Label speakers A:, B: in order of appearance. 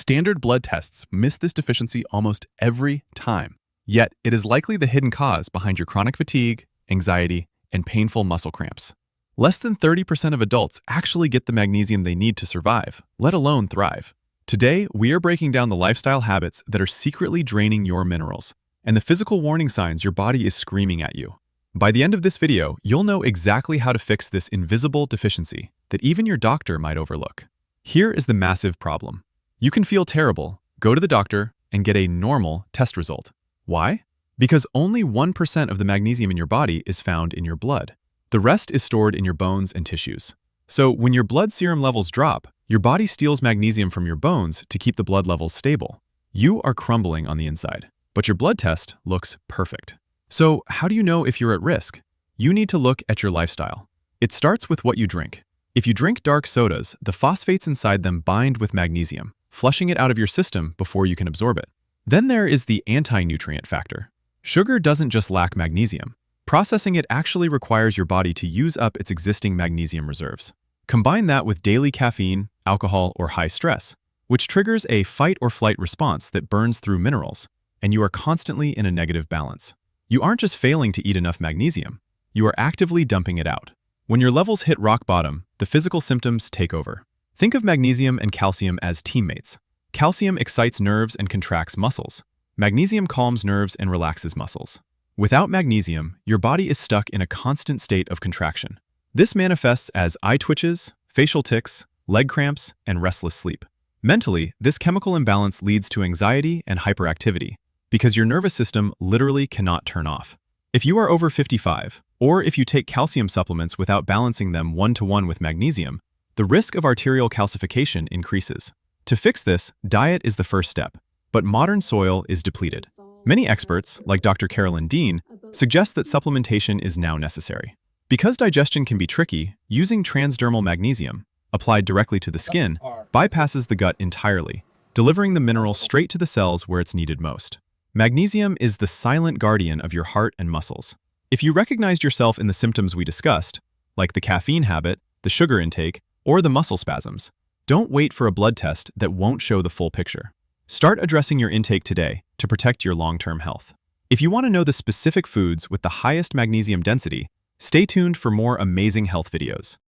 A: Standard blood tests miss this deficiency almost every time. Yet, it is likely the hidden cause behind your chronic fatigue, anxiety, and painful muscle cramps. Less than 30% of adults actually get the magnesium they need to survive, let alone thrive. Today, we are breaking down the lifestyle habits that are secretly draining your minerals, and the physical warning signs your body is screaming at you. By the end of this video, you'll know exactly how to fix this invisible deficiency that even your doctor might overlook. Here is the massive problem. You can feel terrible, go to the doctor, and get a normal test result. Why? Because only 1% of the magnesium in your body is found in your blood. The rest is stored in your bones and tissues. So when your blood serum levels drop, your body steals magnesium from your bones to keep the blood levels stable. You are crumbling on the inside, but your blood test looks perfect. So how do you know if you're at risk? You need to look at your lifestyle. It starts with what you drink. If you drink dark sodas, the phosphates inside them bind with magnesium, flushing it out of your system before you can absorb it. Then there is the anti-nutrient factor. Sugar doesn't just lack magnesium. Processing it actually requires your body to use up its existing magnesium reserves. Combine that with daily caffeine, alcohol, or high stress, which triggers a fight-or-flight response that burns through minerals, and you are constantly in a negative balance. You aren't just failing to eat enough magnesium, you are actively dumping it out. When your levels hit rock bottom, the physical symptoms take over. Think of magnesium and calcium as teammates. Calcium excites nerves and contracts muscles. Magnesium calms nerves and relaxes muscles. Without magnesium, your body is stuck in a constant state of contraction. This manifests as eye twitches, facial tics, leg cramps, and restless sleep. Mentally, this chemical imbalance leads to anxiety and hyperactivity, because your nervous system literally cannot turn off. If you are over 55, or if you take calcium supplements without balancing them one-to-one with magnesium, the risk of arterial calcification increases. To fix this, diet is the first step, but modern soil is depleted. Many experts, like Dr. Carolyn Dean, suggest that supplementation is now necessary. Because digestion can be tricky, using transdermal magnesium, applied directly to the skin, bypasses the gut entirely, delivering the mineral straight to the cells where it's needed most. Magnesium is the silent guardian of your heart and muscles. If you recognized yourself in the symptoms we discussed, like the caffeine habit, the sugar intake, or the muscle spasms, don't wait for a blood test that won't show the full picture. Start addressing your intake today to protect your long-term health. If you want to know the specific foods with the highest magnesium density, stay tuned for more amazing health videos.